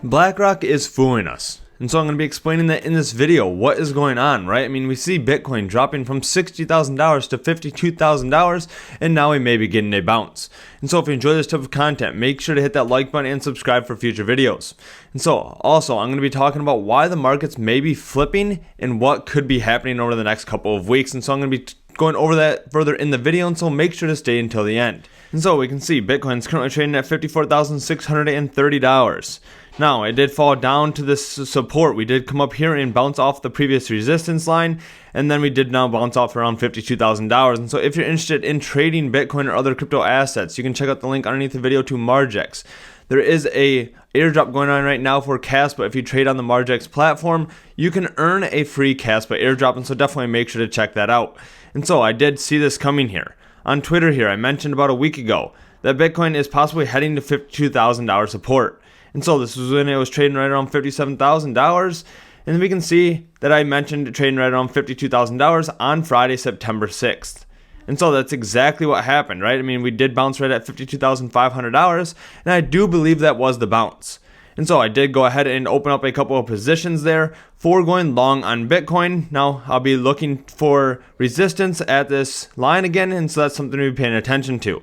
BlackRock is fooling us. And so I'm going to be explaining that in this video, what is going on, right? I mean, we see Bitcoin dropping from $60,000 to $52,000, and now we may be getting a bounce. And so if you enjoy this type of content, make sure to hit that like button and subscribe for future videos. And so also, I'm going to be talking about why the markets may be flipping and what could be happening over the next couple of weeks. And so I'm going to be going over that further in the video, and so make sure to stay until the end. And so we can see Bitcoin is currently trading at $54,630. Now, it did fall down to this support. We did come up here and bounce off the previous resistance line, and then we did now bounce off around $52,000. And so if you're interested in trading Bitcoin or other crypto assets, you can check out the link underneath the video to Margex. There is a airdrop going on right now for Caspa. If you trade on the Margex platform, you can earn a free Caspa airdrop, and so definitely make sure to check that out. And so I did see this coming here. On Twitter here, I mentioned about a week ago that Bitcoin is possibly heading to $52,000 support. And so this was when it was trading right around $57,000. And then we can see that I mentioned trading right around $52,000 on Friday, September 6th. And so that's exactly what happened, right? I mean, we did bounce right at $52,500, and I do believe that was the bounce. And so I did go ahead and open up a couple of positions there for going long on Bitcoin. Now I'll be looking for resistance at this line again, and so that's something to be paying attention to.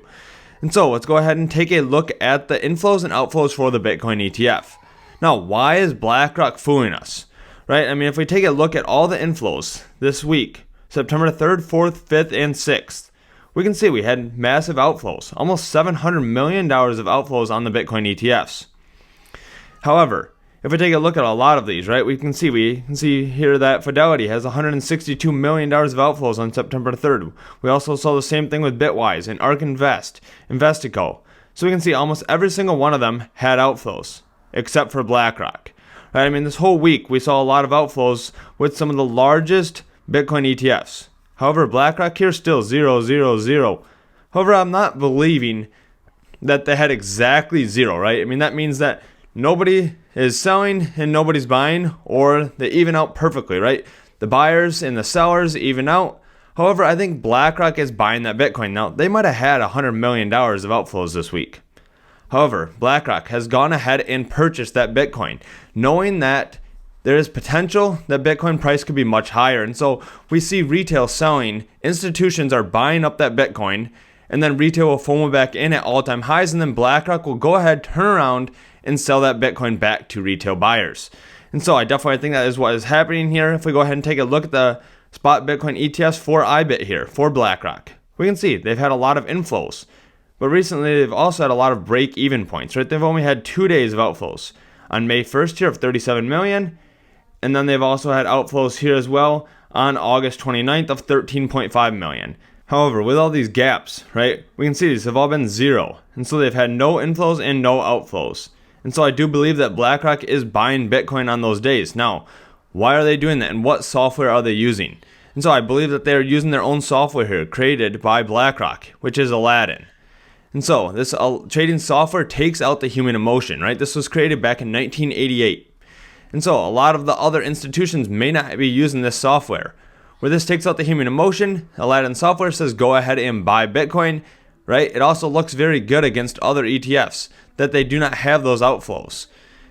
And so let's go ahead and take a look at the inflows and outflows for the Bitcoin ETF. Now, why is BlackRock fooling us? Right? I mean, if we take a look at all the inflows this week, September 3rd, 4th, 5th, and 6th, we can see we had massive outflows, almost $700 million of outflows on the Bitcoin ETFs. However, if we take a look at a lot of these, right, we can see here that Fidelity has $162 million of outflows on September 3rd. We also saw the same thing with Bitwise and ARK Invest, Investico. So we can see almost every single one of them had outflows, except for BlackRock. Right? I mean, this whole week we saw a lot of outflows with some of the largest Bitcoin ETFs. However, BlackRock here still 0, 0, 0. However, I'm not believing that they had exactly zero, right? I mean, that means that nobody is selling and nobody's buying, or they even out perfectly, right? The buyers and the sellers even out. However, I think BlackRock is buying that Bitcoin. Now, they might have had $100 million of outflows this week. However, BlackRock has gone ahead and purchased that Bitcoin, knowing that there is potential that Bitcoin price could be much higher. And so we see retail selling, institutions are buying up that Bitcoin, and then retail will FOMO back in at all-time highs, and then BlackRock will go ahead, turn around, and sell that Bitcoin back to retail buyers. And so I definitely think that is what is happening here. If we go ahead and take a look at the spot Bitcoin ETFs for IBIT here, for BlackRock, we can see they've had a lot of inflows. But recently they've also had a lot of break-even points, right? They've only had 2 days of outflows. On May 1st here of 37 million, and then they've also had outflows here as well on August 29th of 13.5 million. However, with all these gaps, right, we can see these have all been zero. And so they've had no inflows and no outflows. And so I do believe that BlackRock is buying Bitcoin on those days. Now, why are they doing that, and what software are they using? And so I believe that they're using their own software here created by BlackRock, which is Aladdin. And so this trading software takes out the human emotion, right? This was created back in 1988. And so a lot of the other institutions may not be using this software. Where this takes out the human emotion, Aladdin Software says go ahead and buy Bitcoin, right? It also looks very good against other ETFs that they do not have those outflows.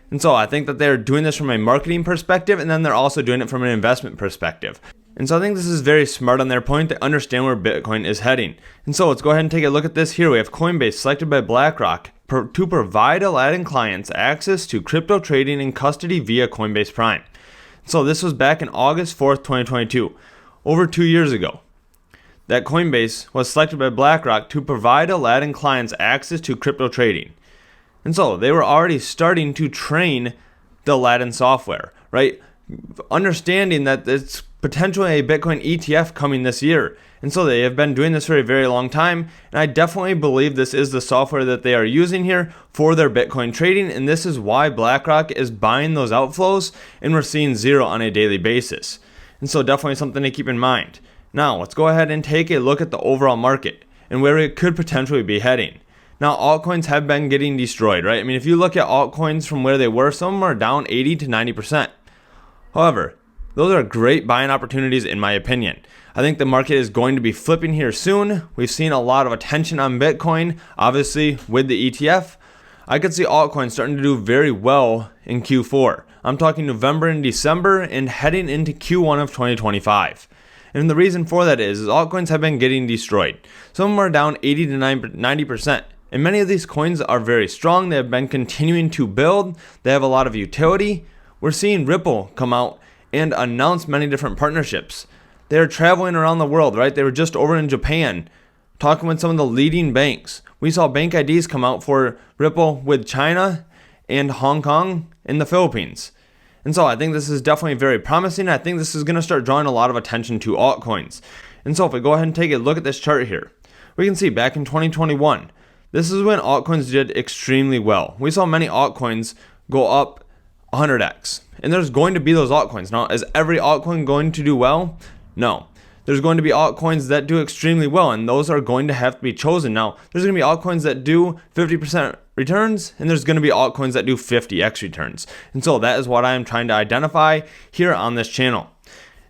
And so I think that they're doing this from a marketing perspective, and then they're also doing it from an investment perspective. And so I think this is very smart on their point. They understand where Bitcoin is heading. And so let's go ahead and take a look at this here. We have Coinbase selected by BlackRock to provide Aladdin clients access to crypto trading and custody via Coinbase Prime. So this was back in August 4th, 2022, over 2 years ago, that Coinbase was selected by BlackRock to provide Aladdin clients access to crypto trading. And so they were already starting to train the Aladdin software, right? Understanding that it's potentially a Bitcoin ETF coming this year. And so they have been doing this for a very long time. And I definitely believe this is the software that they are using here for their Bitcoin trading. And this is why BlackRock is buying those outflows, and we're seeing zero on a daily basis. And so definitely something to keep in mind. Now, let's go ahead and take a look at the overall market and where it could potentially be heading. Now, altcoins have been getting destroyed, right? I mean, if you look at altcoins from where they were, some are down 80 to 90%. However, those are great buying opportunities in my opinion. I think the market is going to be flipping here soon. We've seen a lot of attention on Bitcoin, obviously with the ETF. I could see altcoins starting to do very well in Q4. I'm talking November and December and heading into Q1 of 2025. And the reason for that is altcoins have been getting destroyed. Some of them are down 80 to 90%. And many of these coins are very strong. They have been continuing to build. They have a lot of utility. We're seeing Ripple come out and announce many different partnerships. They're traveling around the world, right? They were just over in Japan talking with some of the leading banks. We saw bank IDs come out for Ripple with China and Hong Kong and the Philippines. And so I think this is definitely very promising. I think this is going to start drawing a lot of attention to altcoins. And so if we go ahead and take a look at this chart here, we can see back in 2021, this is when altcoins did extremely well. We saw many altcoins go up 100x. And there's going to be those altcoins. Now, is every altcoin going to do well? No. There's going to be altcoins that do extremely well, and those are going to have to be chosen. Now, there's going to be altcoins that do 50% returns, and there's going to be altcoins that do 50x returns. And so that is what I am trying to identify here on this channel.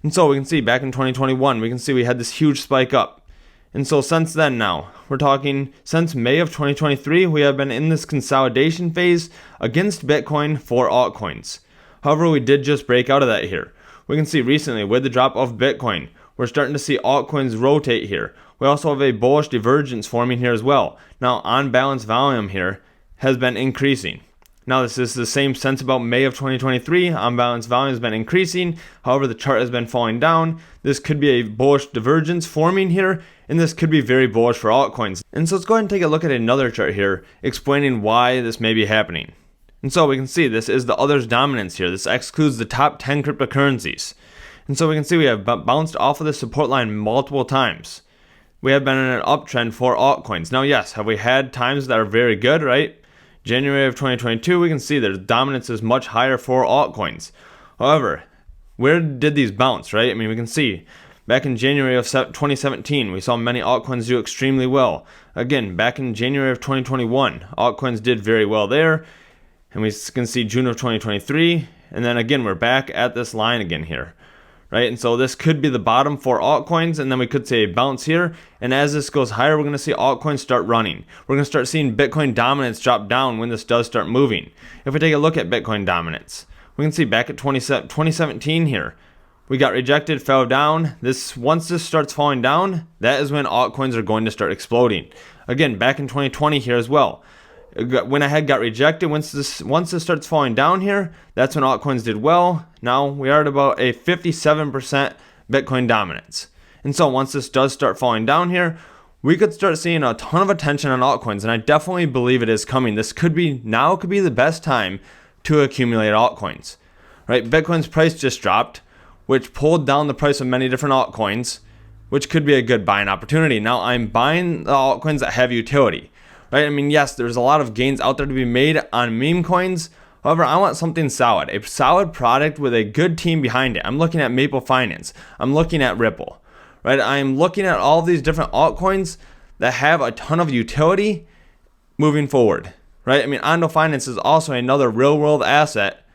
And so we can see back in 2021, we can see we had this huge spike up. And so since then now, we're talking since May of 2023, we have been in this consolidation phase against Bitcoin for altcoins. However, we did just break out of that here. We can see recently with the drop of Bitcoin, we're starting to see altcoins rotate here. We also have a bullish divergence forming here as well. Now, on balance volume here has been increasing. Now, this is the same sense about May of 2023. On balance volume has been increasing. However, the chart has been falling down. This could be a bullish divergence forming here, and this could be very bullish for altcoins. And so let's go ahead and take a look at another chart here explaining why this may be happening. And so we can see this is the others dominance here. This excludes the top 10 cryptocurrencies. And so we can see we have bounced off of the support line multiple times. We have been in an uptrend for altcoins. Now, yes, have we had times that are very good, right? January of 2022, we can see the dominance is much higher for altcoins. However, where did these bounce, right? I mean, we can see back in January of 2017, we saw many altcoins do extremely well. Again, back in January of 2021, altcoins did very well there. And we can see June of 2023. And then again, we're back at this line again here. Right, and so this could be the bottom for altcoins, and then we could see a bounce here. And as this goes higher, we're going to see altcoins start running. We're going to start seeing Bitcoin dominance drop down when this does start moving. If we take a look at Bitcoin dominance, we can see back at 2017 here, we got rejected, fell down. Once this starts falling down, that is when altcoins are going to start exploding. Again, back in 2020 here as well. When I got rejected, once this starts falling down here, that's when altcoins did well. Now we are at about a 57% Bitcoin dominance. And so once this does start falling down here, we could start seeing a ton of attention on altcoins. And I definitely believe it is coming. This could be the best time to accumulate altcoins. Right? Bitcoin's price just dropped, which pulled down the price of many different altcoins, which could be a good buying opportunity. Now I'm buying the altcoins that have utility. Right? I mean, yes, there's a lot of gains out there to be made on meme coins. However, I want something solid, a solid product with a good team behind it. I'm looking at Maple Finance. I'm looking at Ripple. Right? I'm looking at all these different altcoins that have a ton of utility moving forward. Right? I mean, Ondo Finance is also another real-world asset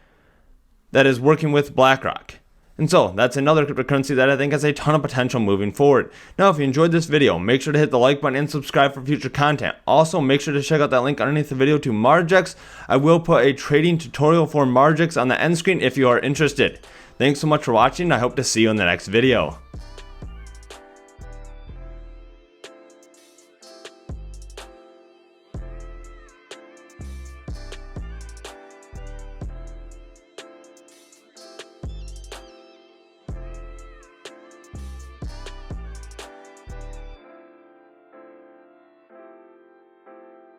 that is working with Blackrock. And so that's another cryptocurrency that I think has a ton of potential moving forward. Now, if you enjoyed this video, make sure to hit the like button and subscribe for future content. Also, make sure to check out that link underneath the video to Margex. I will put a trading tutorial for Margex on the end screen if you are interested. Thanks so much for watching. I hope to see you in the next video.